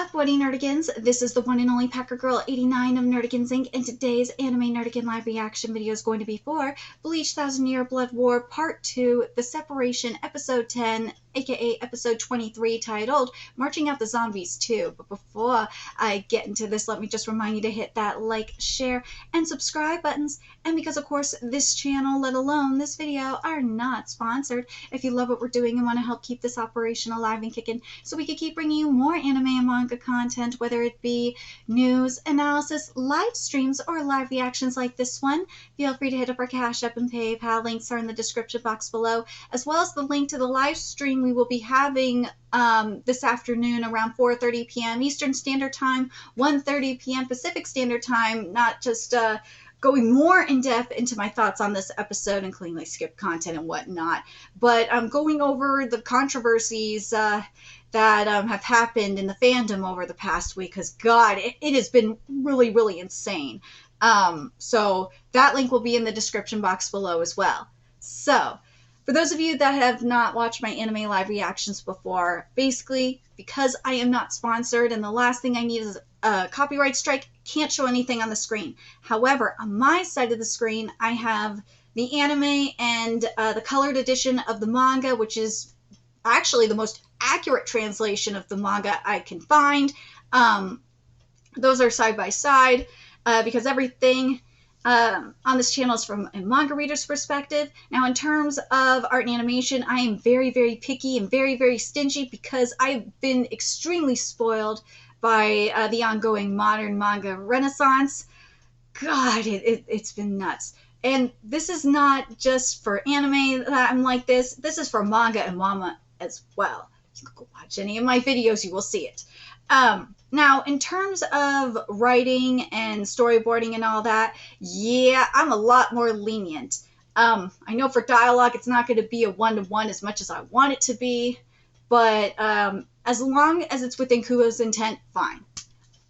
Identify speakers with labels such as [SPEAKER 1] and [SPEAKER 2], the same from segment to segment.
[SPEAKER 1] up, Woody Nerdigans? This is the one and only Packer Girl 89 of Nerdigans Inc. And today's anime Nerdigan live reaction video is going to be for Bleach 1000-Year Blood War Part 2, The Separation, Episode 10, aka Episode 23, titled Marching Out the Zombies 2. But before I get into this, let me just remind you to hit that like, share, and subscribe buttons. And because, of course, this channel, let alone this video, are not sponsored, if you love what we're doing and want to help keep this operation alive and kicking so we can keep bringing you more anime and manga content, whether it be news, analysis, live streams, or live reactions like this one, feel free to hit up our Cash App and PayPal. Links are in the description box below, as well as the link to the live stream we will be having this afternoon around 4:30 p.m. Eastern Standard Time, 1:30 p.m. Pacific Standard Time, not just going more in depth into my thoughts on this episode, including like skip content and whatnot, but I'm going over the controversies that have happened in the fandom over the past week, because God, it has been really, really insane. So that link will be in the description box below as well. So for those of you that have not watched my anime live reactions before, basically, because I am not sponsored and the last thing I need is a copyright strike, can't show anything on the screen. However, on my side of the screen, I have the anime and the colored edition of the manga, which is actually the most accurate translation of the manga I can find. Those are side by side because everything on this channel is from a manga reader's perspective. Now, in terms of art and animation, I am very, very picky and very, very stingy because I've been extremely spoiled by the ongoing modern manga renaissance. God, it's been nuts. And this is not just for anime that I'm like this. This is for manga and manga as well. You can go watch any of my videos, you will see it. Now, in terms of writing and storyboarding and all that, yeah, I'm a lot more lenient. I know for dialogue, it's not going to be a one-to-one as much as I want it to be, but as long as it's within Kubo's intent, fine.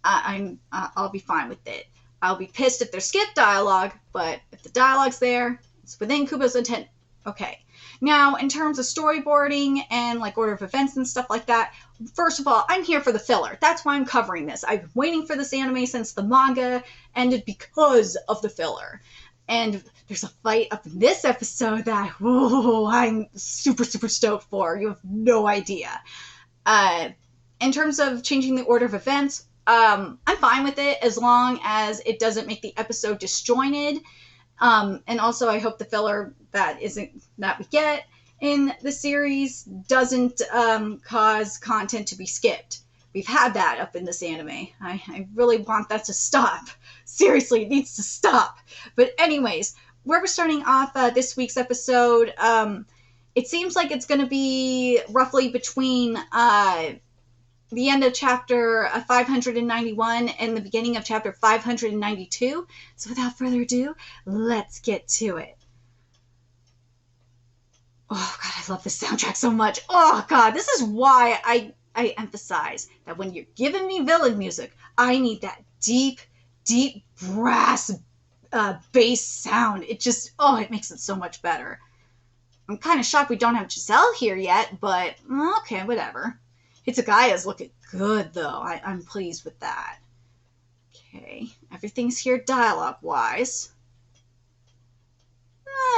[SPEAKER 1] I'll be fine with it. I'll be pissed if there's skip dialogue, but if the dialogue's there, it's within Kubo's intent, okay. Now, in terms of storyboarding and like order of events and stuff like that, first of all, I'm here for the filler. That's why I'm covering this. I've been waiting for this anime since the manga ended because of the filler. And there's a fight up in this episode that, whoa, I'm super, super stoked for. You have no idea. In terms of changing the order of events, I'm fine with it as long as it doesn't make the episode disjointed. And also, I hope the filler that we get in the series doesn't cause content to be skipped. We've had that up in this anime. I really want that to stop. Seriously, it needs to stop. But anyways, where we're starting off this week's episode, it seems like it's going to be roughly between the end of chapter 591 and the beginning of chapter 592. So without further ado, let's get to it. Oh, God, I love this soundtrack so much. Oh, God, this is why I emphasize that when you're giving me villain music, I need that deep, deep brass bass sound. It just, oh, it makes it so much better. I'm kind of shocked we don't have Giselle here yet, but okay, whatever. Hitsugaya's looking good, though. I'm pleased with that. Okay, everything's here dialogue-wise.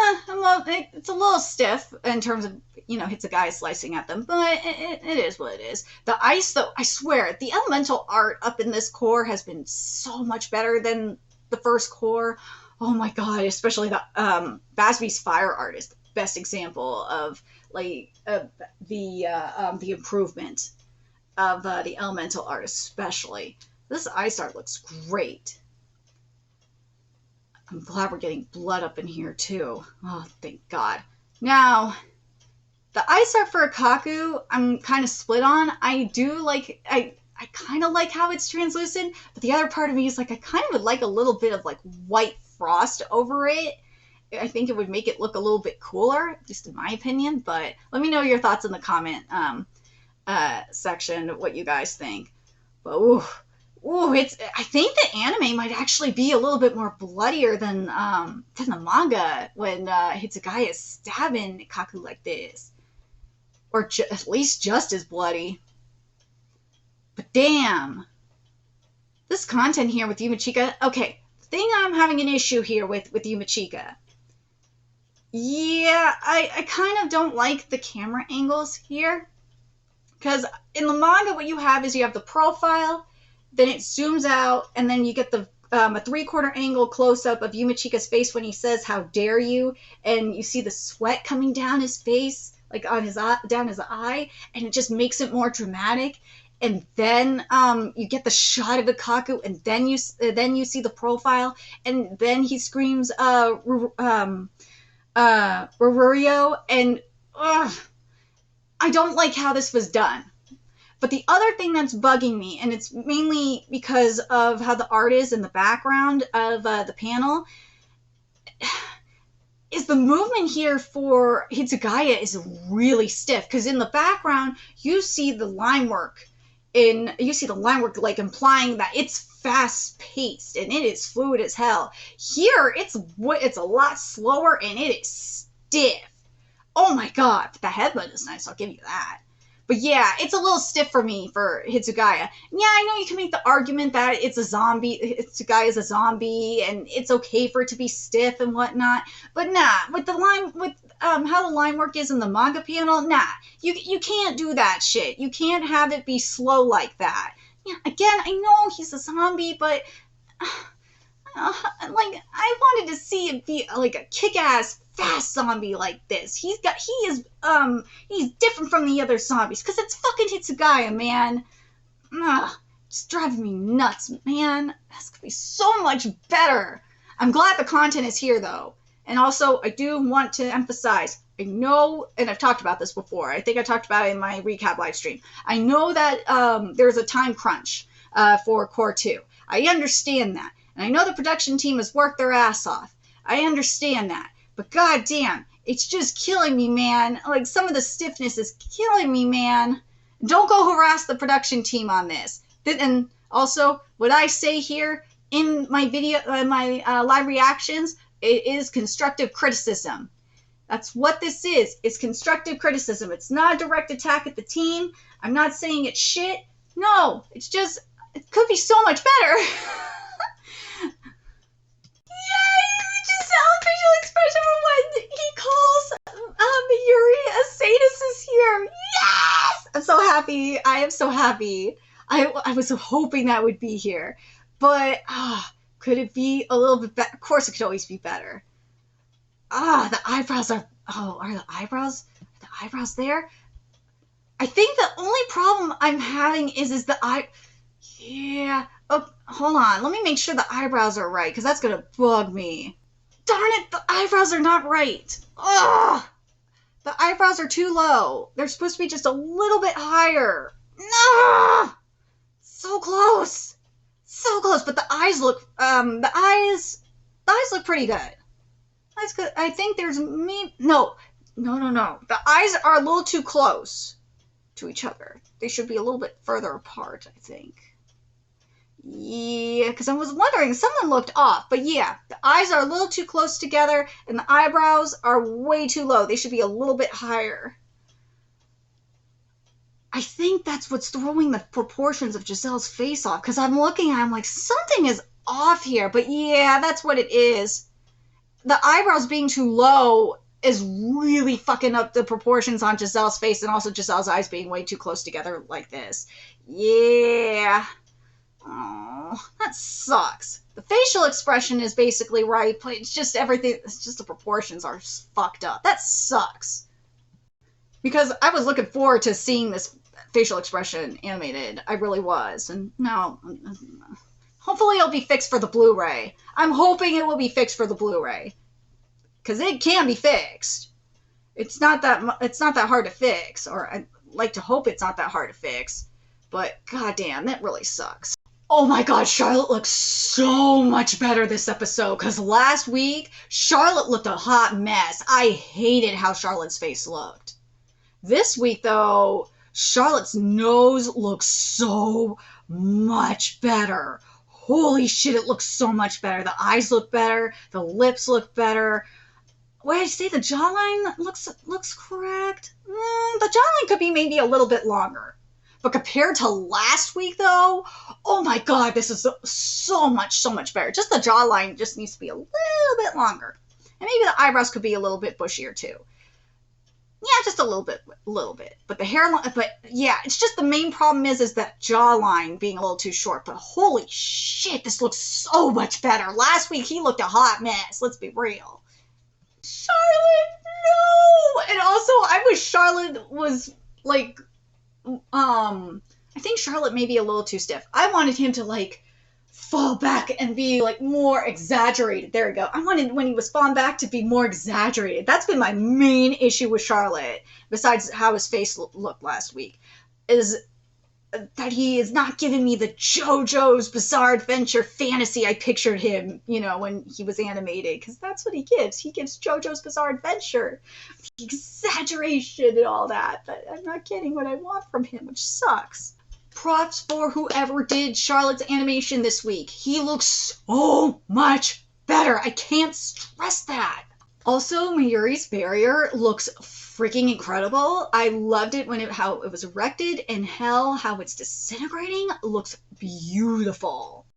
[SPEAKER 1] It's a little stiff in terms of, you know, Hitsugaya slicing at them, but it is what it is. The ice, though, I swear, the elemental art up in this core has been so much better than the first core. Oh my God, especially the Basby's fire art is the best example of like the improvement of the elemental art, especially. This ice art looks great. I'm glad we're getting blood up in here too. Oh, thank God. Now, the ice art for Akaku, I'm kind of split on. I do like, I kind of like how it's translucent, but the other part of me is like, I kind of would like a little bit of like white frost over it. I think it would make it look a little bit cooler, at least in my opinion, but let me know your thoughts in the comment section, what you guys think. But ooh, I think the anime might actually be a little bit more bloodier than the manga when Hitsugaya is stabbing Kaku like this. Or at least just as bloody. But damn. This content here with Yumachika. Okay, the thing I'm having an issue here with Yumachika. Yeah, I kind of don't like the camera angles here. Because in the manga, what you have is you have the profile, then it zooms out, and then you get the a 3/4 angle close-up of Yumachika's face when he says, "How dare you?" And you see the sweat coming down his face, like on his eye, down his eye, and it just makes it more dramatic. And then you get the shot of Ikaku, and then you see the profile, and then he screams, Rurio, and I don't like how this was done. But the other thing that's bugging me, and it's mainly because of how the art is in the background of the panel, is the movement here for Hitsugaya is really stiff. Because in the background, you see the line work, like implying that it's fast paced and it is fluid as hell. Here, it's a lot slower and it is stiff. Oh my god, but the headbutt is nice, I'll give you that. But yeah, it's a little stiff for me for Hitsugaya. Yeah, I know you can make the argument that it's a zombie, Hitsugaya is a zombie, and it's okay for it to be stiff and whatnot. But nah, with how the line work is in the manga panel, nah, you can't do that shit. You can't have it be slow like that. Yeah, again, I know he's a zombie, but like I wanted to see it be like a kick-ass fast zombie like this. He's different from the other zombies because it's fucking Hitsugaya, man. It's driving me nuts, man. That's gonna be so much better. I'm glad the content is here though. And also, I do want to emphasize, I know, and I've talked about this before, I think I talked about it in my recap live stream. I know that there's a time crunch for Core 2. I understand that. And I know the production team has worked their ass off. I understand that. But goddamn, it's just killing me, man. Like, some of the stiffness is killing me, man. Don't go harass the production team on this. And also, what I say here in my video, my live reactions, it is constructive criticism. That's what this is. It's constructive criticism. It's not a direct attack at the team. I'm not saying it's shit. No, it's just, it could be so much better. Facial expression for when he calls Yuri a sadist is here. Yes! I'm so happy. I am so happy. I was hoping that would be here. But could it be a little bit better? Of course it could always be better. The eyebrows are... Oh, are the eyebrows there? I think the only problem I'm having is the eye... Yeah. Oh, hold on. Let me make sure the eyebrows are right, because that's going to bug me. Darn it, the eyebrows are not right. Ugh! The eyebrows are too low. They're supposed to be just a little bit higher. Ugh! So close. So close, but the eyes look, the eyes look pretty good. That's good. I think there's no. The eyes are a little too close to each other. They should be a little bit further apart, I think. Yeah, because I was wondering, someone looked off, but yeah, the eyes are a little too close together, and the eyebrows are way too low. They should be a little bit higher. I think that's what's throwing the proportions of Giselle's face off, because I'm looking at it, I'm like, something is off here, but yeah, that's what it is. The eyebrows being too low is really fucking up the proportions on Giselle's face, and also Giselle's eyes being way too close together like this. Yeah. Oh, that sucks. The facial expression is basically right, but it's just everything, it's just the proportions are fucked up. That sucks. Because I was looking forward to seeing this facial expression animated. I really was. And no, hopefully it'll be fixed for the Blu-ray. I'm hoping it will be fixed for the Blu-ray. Because it can be fixed. It's not that hard to fix, or I'd like to hope it's not that hard to fix. But goddamn, that really sucks. Oh my god, Charlotte looks so much better this episode, because last week, Charlotte looked a hot mess. I hated how Charlotte's face looked. This week, though, Charlotte's nose looks so much better. Holy shit, it looks so much better. The eyes look better. The lips look better. What did I say? The jawline looks correct? The jawline could be maybe a little bit longer. But compared to last week, though, oh my god, this is so much better. Just the jawline just needs to be a little bit longer. And maybe the eyebrows could be a little bit bushier, too. Yeah, just a little bit. But the hairline, but yeah, it's just the main problem is that jawline being a little too short. But holy shit, this looks so much better. Last week, he looked a hot mess. Let's be real. Charlotte, no! And also, I wish Charlotte was, like, I think Charlotte may be a little too stiff. I wanted him to, like, fall back and be, like, more exaggerated. There we go. I wanted when he was falling back to be more exaggerated. That's been my main issue with Charlotte, besides how his face looked last week, is that he is not giving me the JoJo's Bizarre Adventure fantasy I pictured him, you know, when he was animated, because that's what he gives. He gives JoJo's Bizarre Adventure. Exaggeration and all that, but I'm not getting what I want from him, which sucks. Props for whoever did Charlotte's animation this week. He looks so much better. I can't stress that. Also, Mayuri's barrier looks freaking incredible. I loved it when how it was erected, and hell, how it's disintegrating looks beautiful.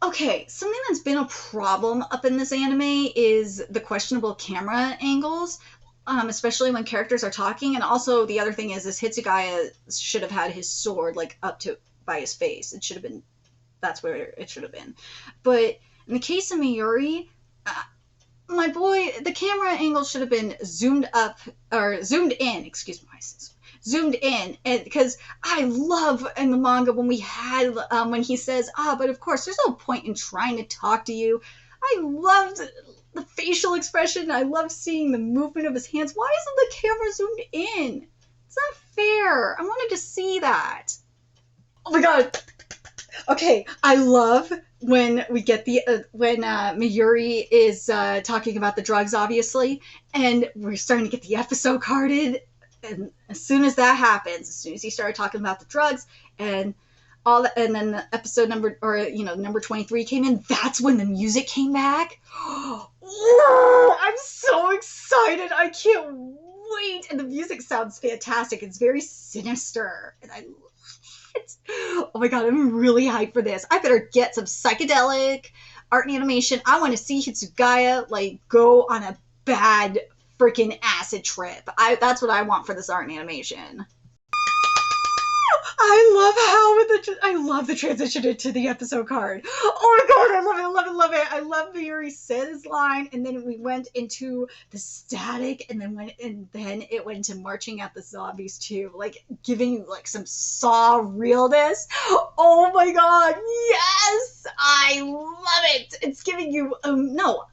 [SPEAKER 1] Okay, something that's been a problem up in this anime is the questionable camera angles, especially when characters are talking. And also the other thing is Hitsugaya should have had his sword like up to by his face. It should have been, that's where it should have been. But in the case of Mayuri, my boy, the camera angle should have been zoomed up, or zoomed in, excuse me, zoomed in, and because I love in the manga when we had, when he says, but of course, there's no point in trying to talk to you. I loved the facial expression. I love seeing the movement of his hands. Why isn't the camera zoomed in? It's not fair. I wanted to see that. Oh my god. Okay, I love when we get the when Mayuri is talking about the drugs, obviously, and we're starting to get the episode carded. And as soon as that happens, as soon as he started talking about the drugs and all that, and then the episode number, or number 23 came in, that's when the music came back. Oh, I'm so excited! I can't wait! And the music sounds fantastic. It's very sinister, and I love it. Oh my god, I'm really hyped for this. I better get some psychedelic art and animation. I want to see Hitsugaya like go on a bad freaking acid trip. That's what I want for this art and animation. I love the transition into the episode card. Oh my god, I love it. I love Mayuri said his line, and then we went into the static, and then it went into marching at the zombies too, like giving you like some Saw realness. Oh my god, yes, I love it. It's giving you no.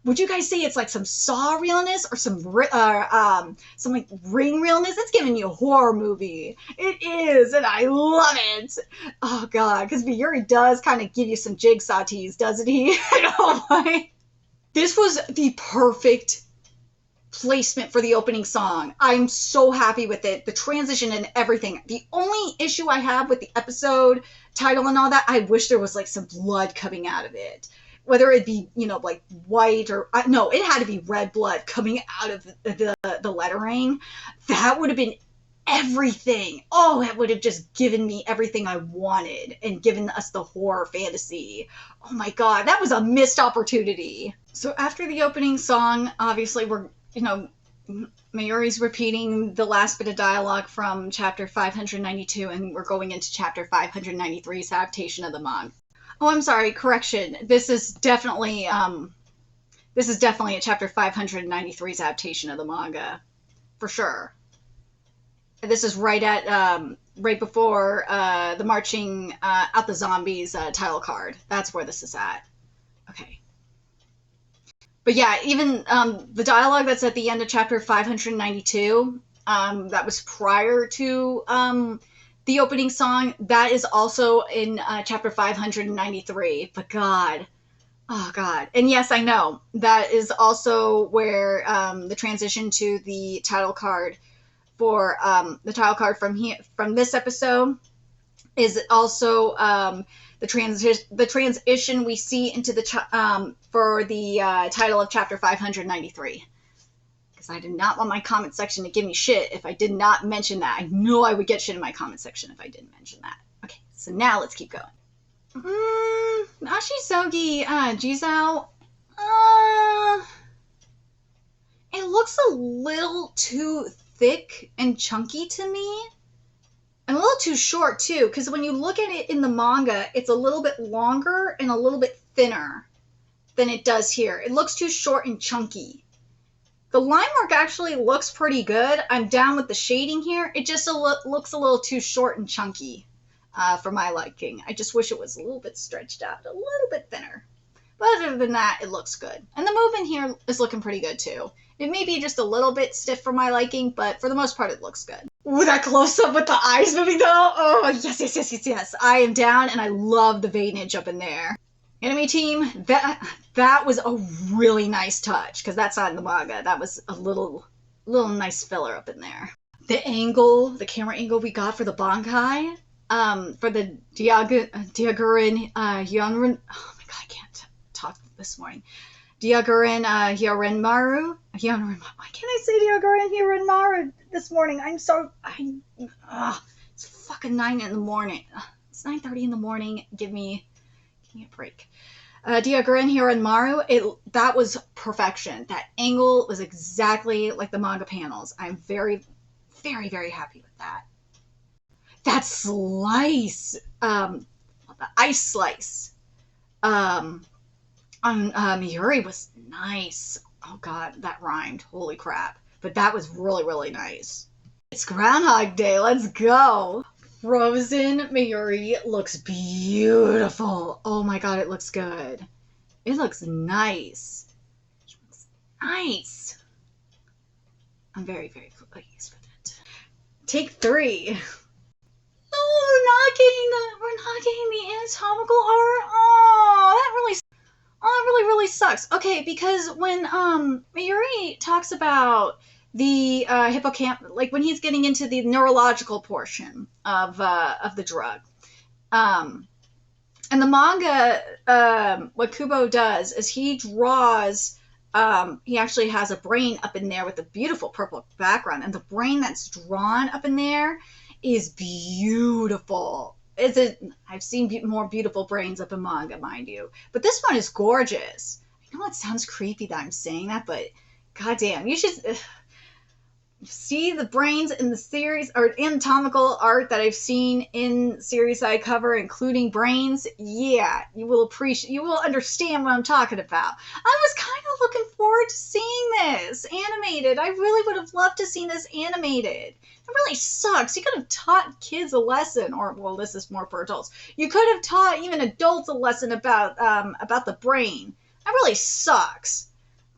[SPEAKER 1] Would you guys say it's like some Saw realness or some like Ring realness? It's giving you a horror movie. It is, and I love it. Oh god, because Mayuri does kind of give you some Jigsaw tease, doesn't he? Oh my. This was the perfect placement for the opening song. I'm so happy with it. The transition and everything. The only issue I have with the episode title and all that, I wish there was like some blood coming out of it. Whether it be, like white or, no, it had to be red blood coming out of the lettering. That would have been everything. Oh, it would have just given me everything I wanted and given us the horror fantasy. Oh my god, that was a missed opportunity. So after the opening song, obviously we're, Mayuri's repeating the last bit of dialogue from chapter 592, and we're going into chapter 593's adaptation of the manga. Oh, I'm sorry. Correction. This is definitely a chapter 593's adaptation of the manga, for sure. This is right before the marching out the zombies title card. That's where this is at. Okay. But yeah, even the dialogue that's at the end of chapter 592, that was prior to the opening song, that is also in chapter 593. But god, oh god. And yes, I know that is also where the transition to the title card for the title card from this episode is also the transition we see into the for the title of chapter 593. because I did not want my comment section to give me shit if I did not mention that. I know I would get shit in my comment section if I didn't mention that. Okay, so now let's keep going. Ashizogi, Jizao, it looks a little too thick and chunky to me. And a little too short, too, because when you look at it in the manga, it's a little bit longer and a little bit thinner than it does here. It looks too short and chunky. The line work actually looks pretty good. I'm down with the shading here. It just looks a little too short and chunky for my liking. I just wish it was a little bit stretched out, a little bit thinner. But other than that, it looks good. And the movement here is looking pretty good, too. It may be just a little bit stiff for my liking, but for the most part, it looks good. Ooh, that close-up with the eyes moving, though. Oh, yes, yes, yes, yes, yes. I am down, and I love the veinage up in there. Anime team, that was a really nice touch, because that's not in the manga. That was a little nice filler up in there. The angle, the camera angle we got for the Bankai, for the Diagurin Hyunrin. Oh my god, I can't talk this morning. Diagurin Hyorinmaru. Why can't I say Diagurin Hyorinmaru this morning? It's fucking 9 in the morning. It's 9:30 in the morning. Give me a break. Diagurin Hyorinmaru, that was perfection. That angle was exactly like the manga panels. I'm very, very, very happy with that. That slice, the ice slice, on Miyuri was nice. Oh god, that rhymed. Holy crap. But that was really, really nice. It's Groundhog Day. Let's go. Frozen Miyuri looks beautiful. Oh my god, it looks good. It looks nice. It looks nice. I'm very, very pleased with it. Take 3. No, we're not getting the anatomical art. That really sucks. Okay, because when Miyuri talks about the hippocampus, like when he's getting into the neurological portion of the drug, and the manga, what Kubo does is he draws. He actually has a brain up in there with a beautiful purple background, and the brain that's drawn up in there is beautiful. I've seen more beautiful brains up in manga, mind you. But this one is gorgeous. I know it sounds creepy that I'm saying that, but goddamn, you should see the brains in the series or anatomical art that I've seen in series I cover, including brains. Yeah, you will understand what I'm talking about. I was kind of looking forward to seeing this animated. I really would have loved to see this animated. It really sucks. You could have taught kids a lesson, or, well, this is more for adults. You could have taught even adults a lesson about the brain. That really sucks.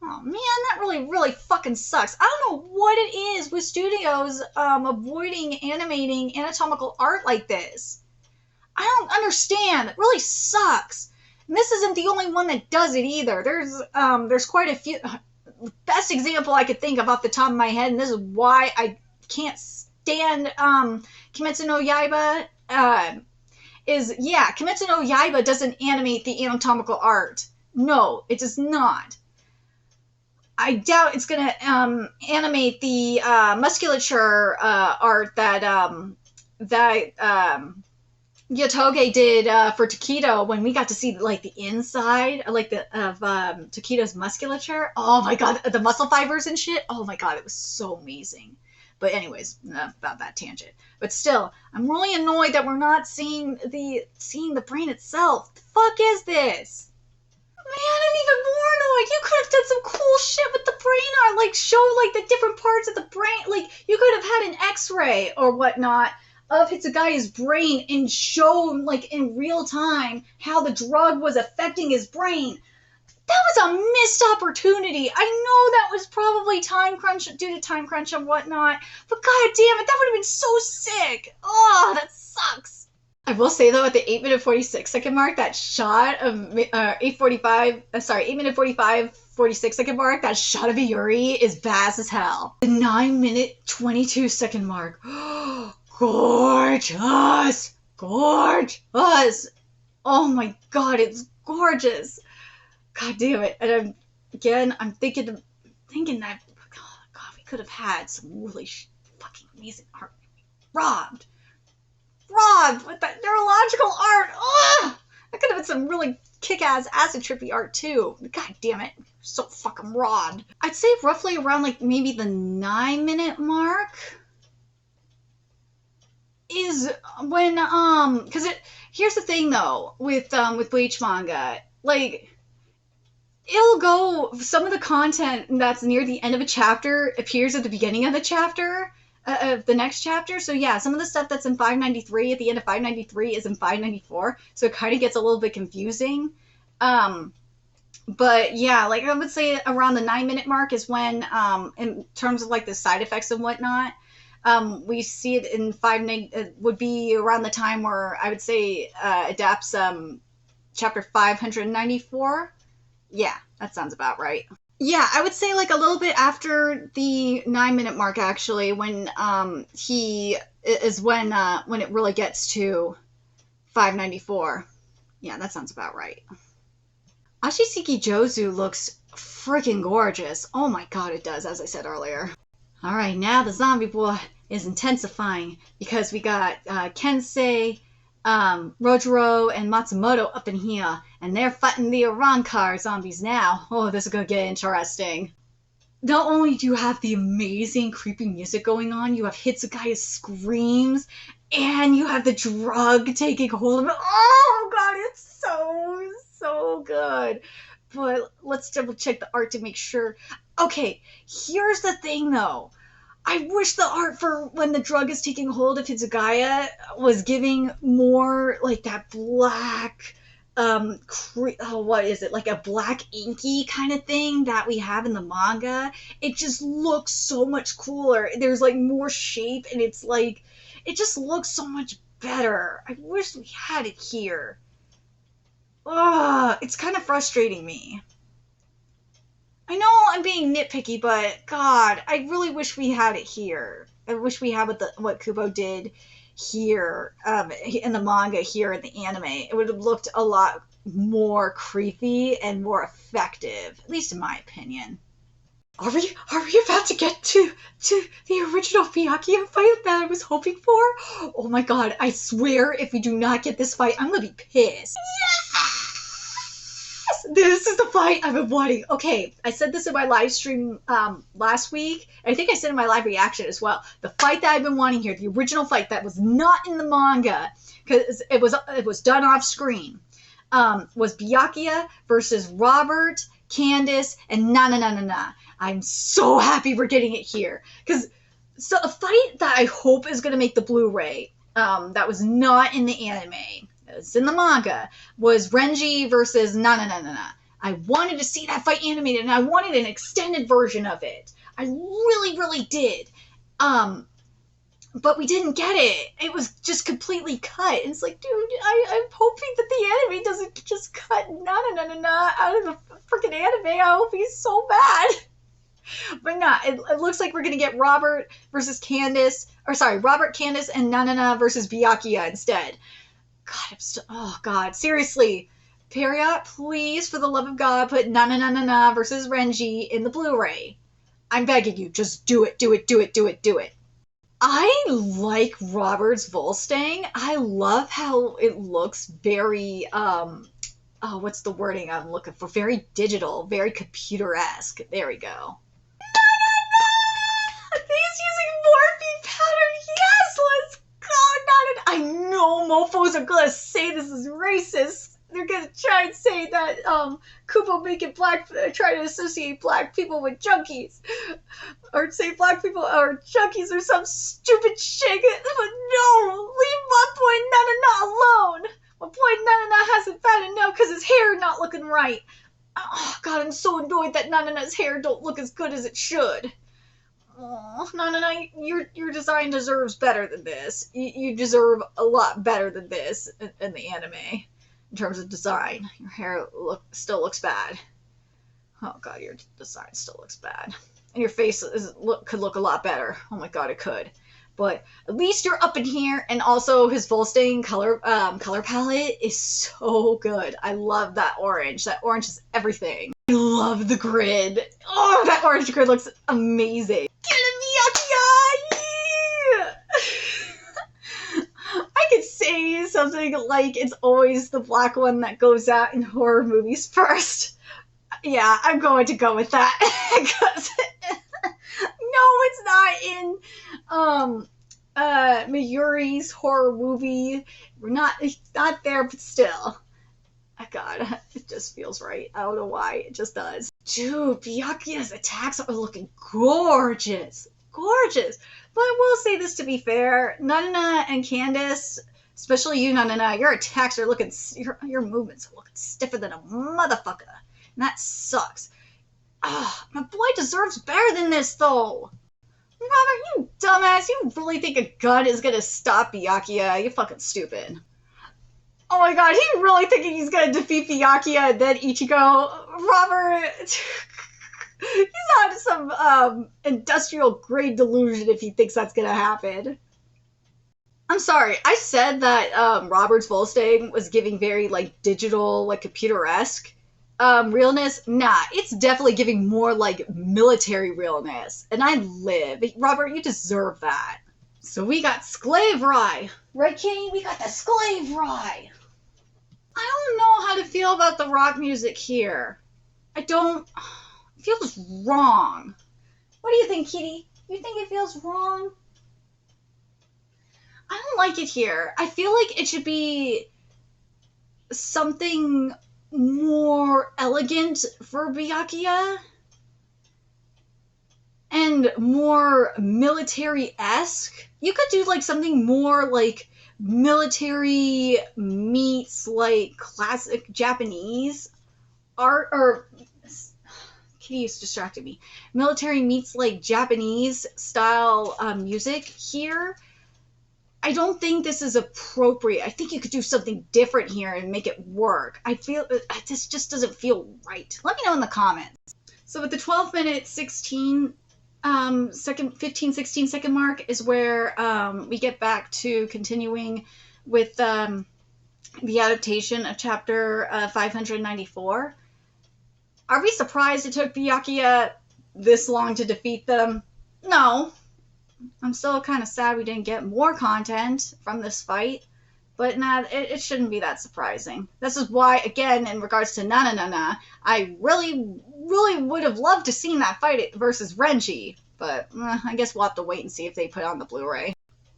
[SPEAKER 1] Oh man, that really fucking sucks. I don't know what it is with studios avoiding animating anatomical art like this. I don't understand. It really sucks. And this isn't the only one that does it either. There's quite a few. Best example I could think of off the top of my head, and this is why I can't stand Kimetsu no Yaiba, Kimetsu no Yaiba doesn't animate the anatomical art. No, it does not. I doubt it's going to animate the musculature art that Yotoge did for Takedo when we got to see like the inside of Takedo's musculature. Oh my god, the muscle fibers and shit. Oh my god, it was so amazing. But anyways, about that tangent. But still, I'm really annoyed that we're not seeing the brain itself. The fuck is this? Man, I'm even more annoyed. You could have done some cool shit with the brain art, like show like the different parts of the brain. Like you could have had an X-ray or whatnot of Hitsugaya's brain and shown like in real time how the drug was affecting his brain. That was a missed opportunity. I know that was probably due to time crunch and whatnot, but god damn it, that would have been so sick. Oh, that sucks. I will say though, at the 8-minute 46-second mark, that shot of 8 minute 45, 46-second mark, that shot of Yuri is badass as hell. The 9-minute 22-second mark, gorgeous, gorgeous. Oh my god, it's gorgeous. God damn it. And I'm thinking that, could have had some really fucking amazing art. Robbed with that neurological art. Ugh! That could have been some really kick-ass acid trippy art too. God damn it. So fucking robbed. I'd say roughly around like maybe the 9-minute mark is when because here's the thing though with Bleach manga, like it'll go, some of the content that's near the end of a chapter appears at the beginning of the chapter, of the next chapter. So yeah, some of the stuff that's in 593 at the end of 593 is in 594, so it kind of gets a little bit confusing. But yeah, like I would say around the 9-minute mark is when, in terms of like the side effects and whatnot, we see it in 590. It would be around the time where I would say adapts chapter 594. Yeah, that sounds about right. Yeah, I would say like a little bit after the 9-minute mark, actually, when he is when it really gets to 594. Yeah, that sounds about right. Ashisiki Jozu looks freaking gorgeous. Oh my god, it does, as I said earlier. Alright, now the zombie boy is intensifying because we got Kensei, Rojiro, and Matsumoto up in here, and they're fighting the Arankar zombies now. Oh, this is gonna get interesting. Not only do you have the amazing creepy music going on, you have Hitsugaya's screams, and you have the drug taking hold of it. Oh god, it's so good. But let's double check the art to make sure. Okay, here's the thing though. I wish the art for when the drug is taking hold of Hitsugaya was giving more like that black, what is it? Like a black inky kind of thing that we have in the manga. It just looks so much cooler. There's like more shape, and it's like, it just looks so much better. I wish we had it here. Ugh, it's kind of frustrating me. I know I'm being nitpicky, but God, I really wish we had it here. I wish we had what Kubo did here, in the manga here in the anime. It would have looked a lot more creepy and more effective, at least in my opinion. Are we about to get to the original Byakuya fight that I was hoping for? Oh my god, I swear if we do not get this fight, I'm gonna be pissed. This is the fight I've been wanting. Okay, I said this in my live stream last week. I think I said in my live reaction as well. The fight that I've been wanting here, the original fight that was not in the manga, because it was done off screen, was Byakuya versus Robert, Candace, and Na. I'm so happy we're getting it here. Because so a fight that I hope is going to make the Blu-ray, that was not in the anime, it's in the manga, was Renji versus Na. I wanted to see that fight animated, and I wanted an extended version of it. I really did. But we didn't get it. It was just completely cut. And it's like, dude, I'm hoping that the anime doesn't just cut Na out of the freaking anime. I hope he's so bad. But nah, it looks like we're gonna get Robert, Candace, and Na versus Byakuya instead. God, oh god, seriously. Period, please, for the love of God, put Na versus Renji in the Blu-ray. I'm begging you, just do it. I like Robert's Volstagg. I love how it looks very, what's the wording I'm looking for? Very digital, very computer-esque. There we go. He's using morphine pattern. Yes, let's go. I know mofos are gonna say this is racist. They're gonna try and say that Kubo making try to associate black people with junkies, or say black people are junkies or some stupid shit. But no, leave my boy Na alone. My boy Na hasn't found it now because his hair not looking right. Oh god, I'm so annoyed that Nana's hair don't look as good as it should. Oh, Na, your design deserves better than this. You deserve a lot better than this in the anime. In terms of design, your hair still looks bad. Oh god, your design still looks bad. And your face could look a lot better. Oh my god, it could. But at least you're up in here, and also his Volstagg color palette is so good. I love that orange. That orange is everything. I love the grid. Oh, that orange grid looks amazing. Get him, Byakuya! I could say something like it's always the black one that goes out in horror movies first. Yeah, I'm going to go with that. Because no, it's not in Mayuri's horror movie. It's not there, but still. God, it just feels right. I don't know why, it just does. Dude, Byakuya's attacks are looking gorgeous. Gorgeous. But I will say this to be fair, Nanana and Candace, especially you, Nanana, your attacks are looking, your movements are looking stiffer than a motherfucker. And that sucks. My boy deserves better than this, though. Robert, you dumbass, you really think a gun is gonna stop Byakuya? You're fucking stupid. Oh my god, he really thinking he's gonna defeat Byakuya and then Ichigo? Robert, he's on some industrial grade delusion if he thinks that's gonna happen. I'm sorry, I said that Robert's Volstagg was giving very like digital, like computer-esque realness. Nah, it's definitely giving more like military realness. And I live. Robert, you deserve that. So we got Sklavrai. Right, Kenny? We got the Sklavrai. I don't know how to feel about the rock music here. It feels wrong. What do you think, Kitty? You think it feels wrong? I don't like it here. I feel like it should be something more elegant for Byakuya and more military-esque. You could do like something more like military meets like classic Japanese art, or Kitty's distracted me. Military meets like Japanese style music here. I don't think this is appropriate. I think you could do something different here and make it work. I feel this just doesn't feel right. Let me know in the comments. So with the 12-minute 16 second mark is where we get back to continuing with the adaptation of chapter 594. Are we surprised it took Byakuya this long to defeat them? No. I'm still kind of sad we didn't get more content from this fight, but nah, it shouldn't be that surprising. This is why, again, in regards to Nanana, I really would have loved to seen that fight versus Renji, but I guess we'll have to wait and see if they put on the Blu-ray.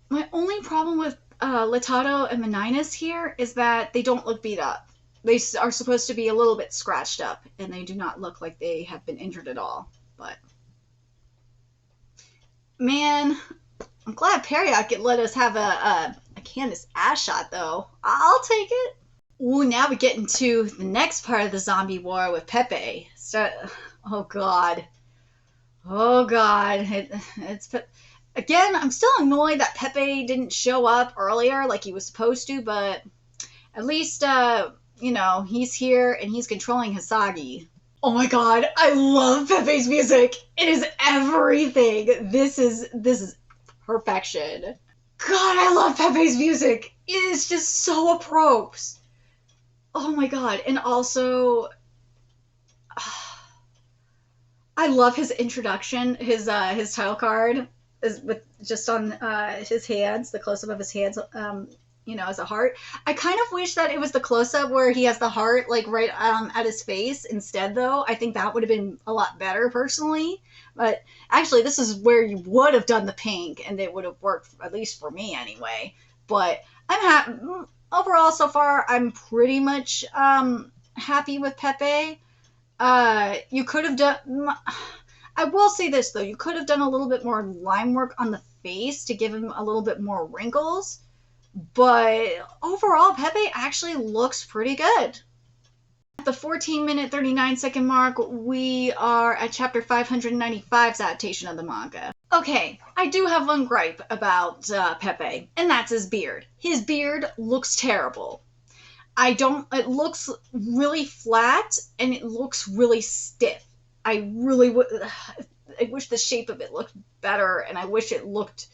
[SPEAKER 1] My only problem with Latato and Meninus here is that they don't look beat up. They are supposed to be a little bit scratched up, and they do not look like they have been injured at all, but... Man, I'm glad Period could let us have a Candace ass shot, though. I'll take it. Ooh, now we get into the next part of the zombie war with Pepe. Oh, God. Oh, God. Again, I'm still annoyed that Pepe didn't show up earlier like he was supposed to, but at least, you know, he's here and he's controlling Hisagi. Oh my god, I love Pepe's music. It is everything. This is perfection. God, I love Pepe's music. It is just so appropriate. Oh my god, and also I love his introduction. His title card is with just on his hands, the close up of his hands. You know, as a heart. I kind of wish that it was the close-up where he has the heart, like, right at his face instead, though. I think that would have been a lot better, personally. But, actually, this is where you would have done the pink, and it would have worked, at least for me, anyway. But, I'm happy. Overall, so far, I'm pretty much happy with Pepe. You could have done... I will say this, though. You could have done a little bit more line work on the face to give him a little bit more wrinkles. But overall, Pepe actually looks pretty good. At the 14-minute, 39-second mark, we are at chapter 595's adaptation of the manga. Okay, I do have one gripe about Pepe, and that's his beard. His beard looks terrible. It looks really flat, and it looks really stiff. I wish the shape of it looked better, and I wish it looked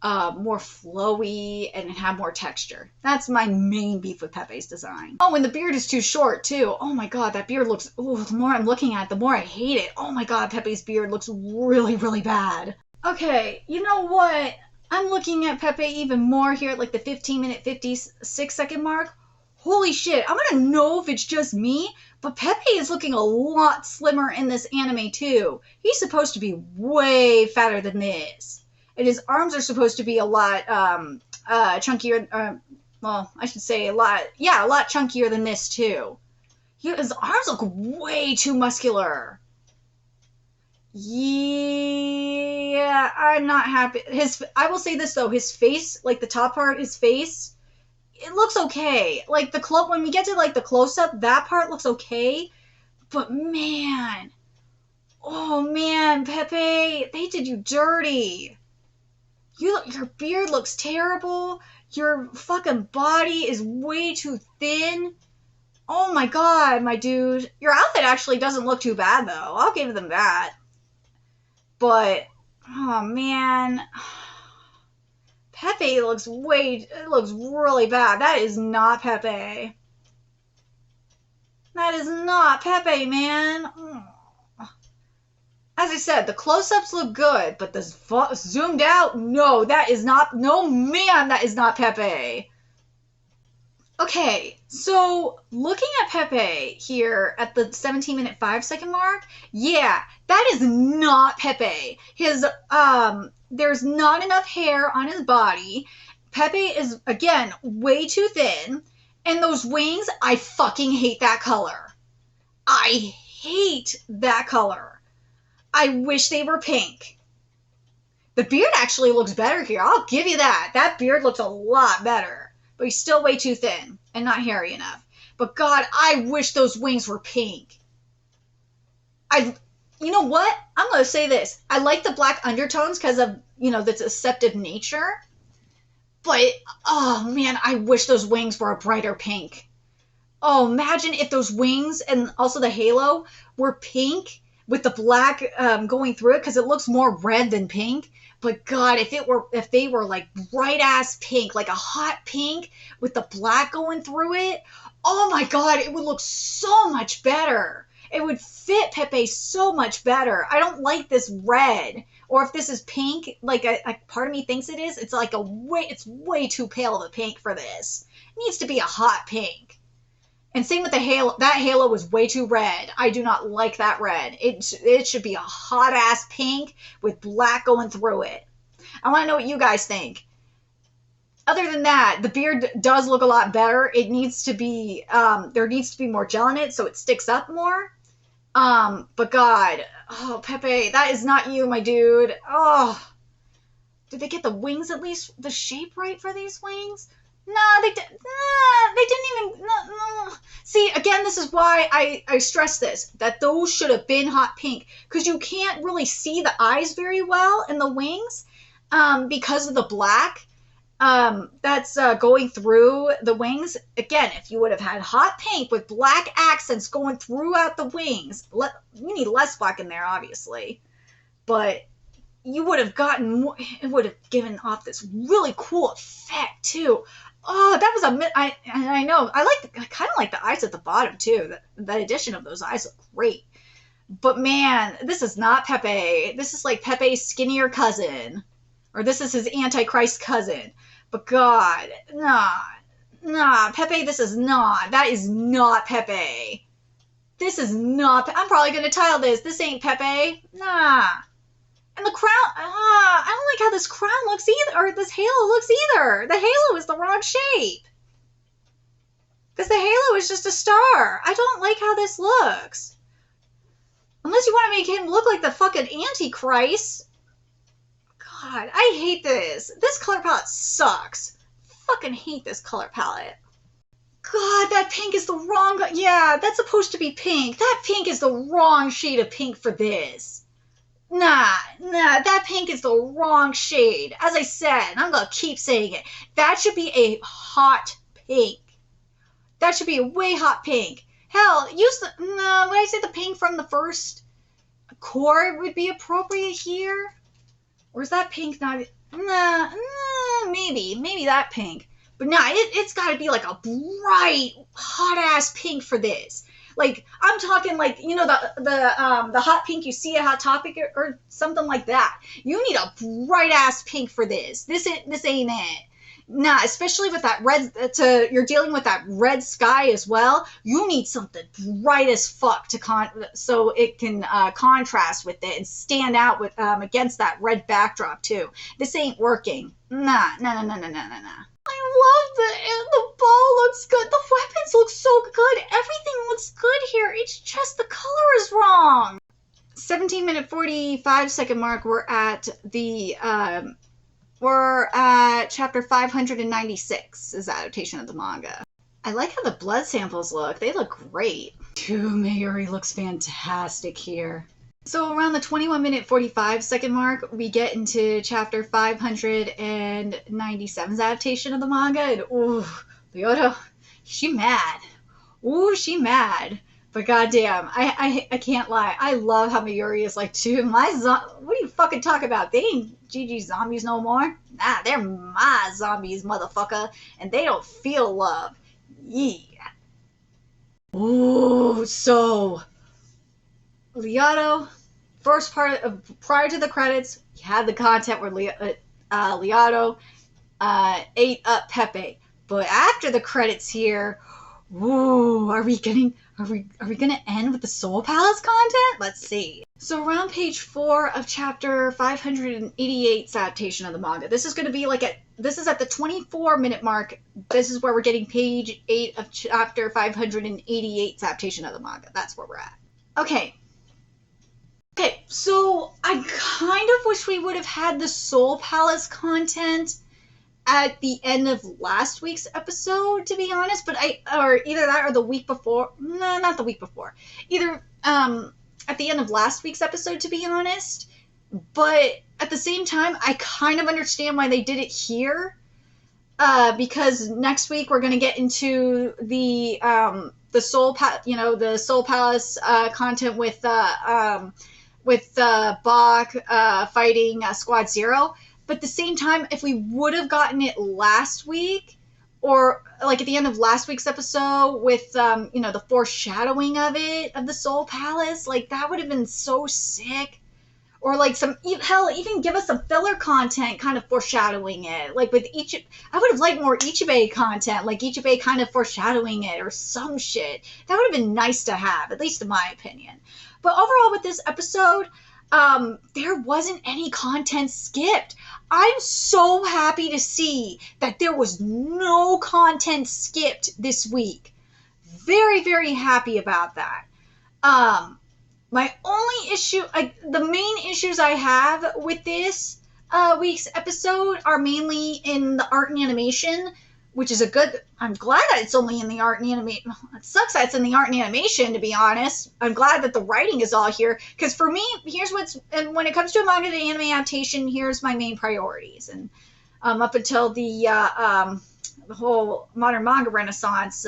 [SPEAKER 1] more flowy and have more texture. That's my main beef with Pepe's design. Oh, and the beard is too short too. Oh my god, that beard looks, ooh, the more I'm looking at it, the more I hate it. Oh my god, Pepe's beard looks really, really bad. Okay, you know what? I'm looking at Pepe even more here at like the 15-minute, 56-second mark. Holy shit, I'm gonna know if it's just me, but Pepe is looking a lot slimmer in this anime too. He's supposed to be way fatter than this. And his arms are supposed to be a lot chunkier, well, I should say a lot chunkier than this too. His arms look way too muscular. Yeah, I'm not happy. I will say this though, his face, like the top part, his face, it looks okay. Like when we get to like the close up, that part looks okay. But man, oh man, Pepe, they did you dirty. Your beard looks terrible. Your fucking body is way too thin. Oh my god, my dude. Your outfit actually doesn't look too bad though. I'll give them that. But oh man, Pepe looks really bad. That is not Pepe. That is not Pepe, man. As I said, the close-ups look good, but the zoomed out, no, that is not Pepe. Okay, so looking at Pepe here at the 17-minute 5-second mark, yeah, that is not Pepe. There's not enough hair on his body. Pepe is, again, way too thin. And those wings, I fucking hate that color. I hate that color. I wish they were pink. The beard actually looks better here. I'll give you that. That beard looks a lot better. But he's still way too thin and not hairy enough. But God, I wish those wings were pink. You know what? I'm going to say this. I like the black undertones because of, the deceptive nature. But, oh man, I wish those wings were a brighter pink. Oh, imagine if those wings and also the halo were pink with the black going through it because it looks more red than pink. But God, if they were like bright ass pink, like a hot pink with the black going through it, oh my God, it would look so much better. It would fit Pepe so much better. I don't like this red. Or if this is pink, like a part of me thinks it is, it's way too pale of a pink for this. It needs to be a hot pink. And same with the halo. That halo was way too red. I do not like that red. It should be a hot ass pink with black going through it. I want to know what you guys think. Other than that, the beard does look a lot better. It needs to be, there needs to be more gel in it so it sticks up more. But God, oh, Pepe, that is not you, my dude. Oh, did they get the wings at least, the shape right for these wings? No, they didn't even, no. See, again, this is why I stress this, that those should have been hot pink, because you can't really see the eyes very well in the wings, because of the black, that's going through the wings. Again, if you would have had hot pink with black accents going throughout the wings, you need less black in there, obviously, but you would have gotten more, it would have given off this really cool effect, too. Oh, that was I know. I kind of like the eyes at the bottom, too. The addition of those eyes look great. But man, this is not Pepe. This is like Pepe's skinnier cousin. Or this is his Antichrist cousin. But God, nah, Pepe, this is not. That is not Pepe. This is not, I'm probably going to tile this. This ain't Pepe. Nah. And the crown, I don't like how this crown looks either, or this halo looks either. The halo is the wrong shape. Because the halo is just a star. I don't like how this looks. Unless you want to make him look like the fucking Antichrist. God, I hate this. This color palette sucks. Fucking hate this color palette. God, that pink is the wrong, yeah, that's supposed to be pink. That pink is the wrong shade of pink for this. Nah, that pink is the wrong shade. As I said, and I'm going to keep saying it, that should be a hot pink. That should be a way hot pink. Hell, would I say the pink from the first core would be appropriate here? Or is that pink not, Maybe that pink. But nah, it's got to be like a bright, hot ass pink for this. Like I'm talking like the hot pink you see at Hot Topic or something like that. You need a bright ass pink for this. This ain't it. Nah, especially with that red. You're dealing with that red sky as well. You need something bright as fuck so it can contrast with it and stand out with against that red backdrop too. This ain't working. Nah. I love the ball looks good. The weapons look so good. Everything looks good here. It's just the color is wrong. 17-minute 45-second mark. We're at chapter 596 is the adaptation of the manga. I like how the blood samples look. They look great. Mayuri looks fantastic here. So around the 21-minute 45-second mark, we get into chapter 597's adaptation of the manga. And ooh, Leota, she mad. Ooh, she mad. But goddamn, I can't lie. I love how Mayuri is like, dude, what do you fucking talk about? They ain't GG zombies no more. Nah, they're my zombies, motherfucker. And they don't feel love. Yeah. Ooh, so Liato, first part of prior to the credits, you had the content where Liato ate up Pepe. But after the credits here, ooh, are we gonna end with the Soul Palace content? Let's see. So around page 4 of chapter 588's adaptation of the manga. This is gonna be this is at the 24-minute mark. This is where we're getting page 8 of chapter 588's adaptation of the manga. That's where we're at. Okay, so I kind of wish we would have had the Soul Palace content at the end of last week's episode, to be honest, or either that or the week before. No, not the week before. Either at the end of last week's episode, to be honest. But at the same time, I kind of understand why they did it here, because next week we're gonna get into the Soul Palace content with Bach fighting Squad Zero. But at the same time, if we would have gotten it last week, or like at the end of last week's episode with the foreshadowing of the Soul Palace, like that would have been so sick. Or like even give us some filler content kind of foreshadowing it. Like with I would have liked more Ichibei content, like Ichibei kind of foreshadowing it or some shit. That would have been nice to have, at least in my opinion. But overall with this episode, there wasn't any content skipped. I'm so happy to see that there was no content skipped this week. Very, very happy about that. My only issue, the main issues I have with this week's episode are mainly in the art and animation, which is I'm glad that it's only in the art and animation. It sucks that it's in the art and animation, to be honest. I'm glad that the writing is all here, because for me, and when it comes to a manga to anime adaptation, here's my main priorities. And up until the whole modern manga renaissance,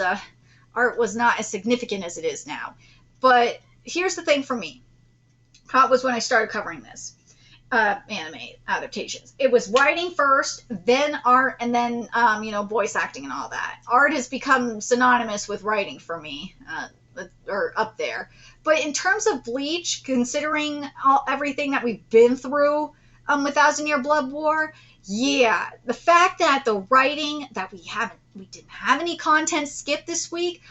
[SPEAKER 1] art was not as significant as it is now. But here's the thing for me. How it was when I started covering this. Anime adaptations. It was writing first, then art, and then voice acting and all that. Art has become synonymous with writing for me, or up there. But in terms of Bleach, considering everything that we've been through with Thousand Year Blood War, yeah, the fact that the writing that we didn't have any content skipped this week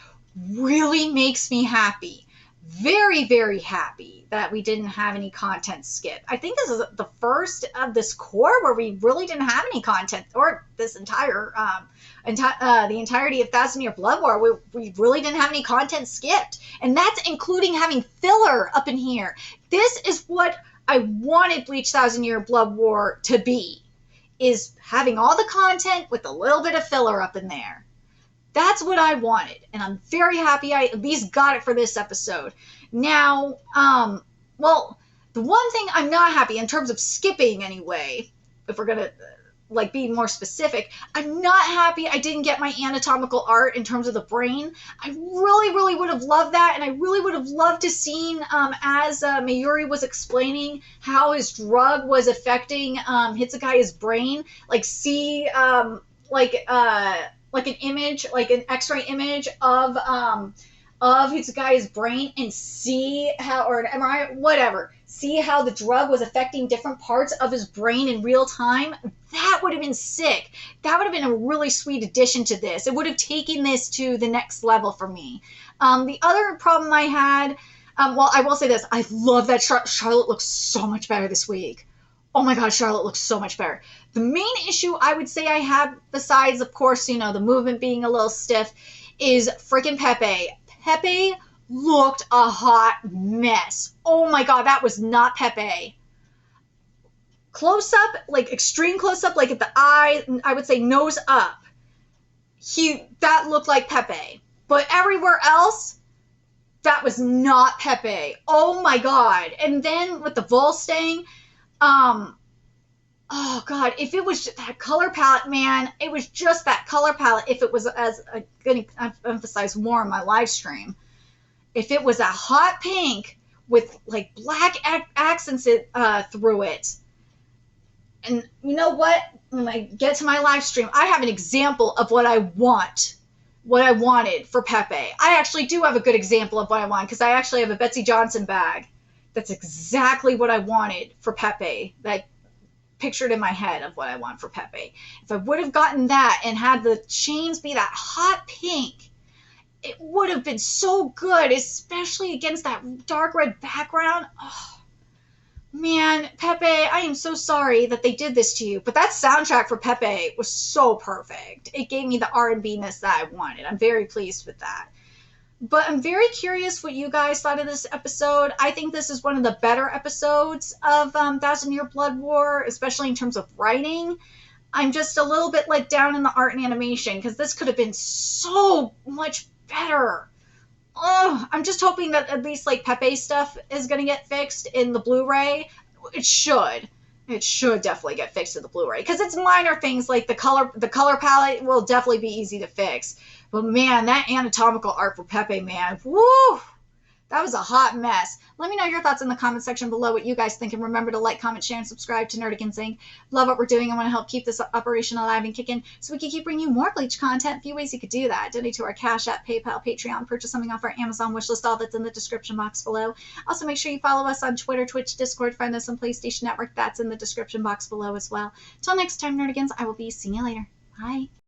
[SPEAKER 1] really makes me happy. Very, very happy that we didn't have any content skip. I think this is the first of this core where we really didn't have any content, or this entire, the entirety of Thousand Year Blood War, we really didn't have any content skipped. And that's including having filler up in here. This is what I wanted Bleach Thousand Year Blood War to be, is having all the content with a little bit of filler up in there. That's what I wanted, and I'm very happy I at least got it for this episode. Now, the one thing I'm not happy in terms of skipping anyway, if we're gonna like be more specific. I'm not happy I didn't get my anatomical art in terms of the brain. I really, really would have loved that, and I really would have loved to seen as Mayuri was explaining how his drug was affecting Hitsukaya's brain, like see like an image, like an X-ray image of Hitsukaya's brain, and see how, or an MRI, whatever, see how the drug was affecting different parts of his brain in real time. That would have been sick. That would have been a really sweet addition to this. It would have taken this to the next level for me. The other problem I had, well, I will say this. I love that Charlotte looks so much better this week. Oh my God, Charlotte looks so much better. The main issue I would say I have, besides, of course, you know, the movement being a little stiff, is freaking Pepe. Pepe looked a hot mess. Oh my God, that was not Pepe. Close up, like extreme close up, like at the eye, I would say nose up. That looked like Pepe. But everywhere else, that was not Pepe. Oh my God. And then with the Volstagg, oh God, if it was just that color palette, man, it was just that color palette. If it was, as I'm going to emphasize more in my live stream, if it was a hot pink with like black accents through it. And you know what? When I get to my live stream, I have an example of what I wanted for Pepe. I actually do have a good example of what I want, because I actually have a Betsy Johnson bag. That's exactly what I wanted for Pepe. That pictured in my head of what I want for Pepe. If I would have gotten that and had the chains be that hot pink, it would have been so good, especially against that dark red background. Oh, man, Pepe, I am so sorry that they did this to you. But that soundtrack for Pepe was so perfect. It gave me the R&B-ness that I wanted. I'm very pleased with that. But I'm very curious what you guys thought of this episode. I think this is one of the better episodes of Thousand Year Blood War, especially in terms of writing. I'm just a little bit let down in the art and animation, because this could have been so much better. Oh, I'm just hoping that at least like Pepe stuff is going to get fixed in the Blu-ray. It should. It should definitely get fixed in the Blu-ray, because it's minor things like the color palette will definitely be easy to fix. But man, that anatomical art for Pepe, man, woo! That was a hot mess. Let me know your thoughts in the comment section below, what you guys think, and remember to like, comment, share, and subscribe to Nerdigans Inc. Love what we're doing. I want to help keep this operation alive and kicking so we can keep bringing you more Bleach content. A few ways you could do that: donate to our Cash App, PayPal, Patreon, purchase something off our Amazon wishlist, all that's in the description box below. Also, make sure you follow us on Twitter, Twitch, Discord, find us on PlayStation Network. That's in the description box below as well. Till next time, Nerdigans, I will be seeing you later. Bye.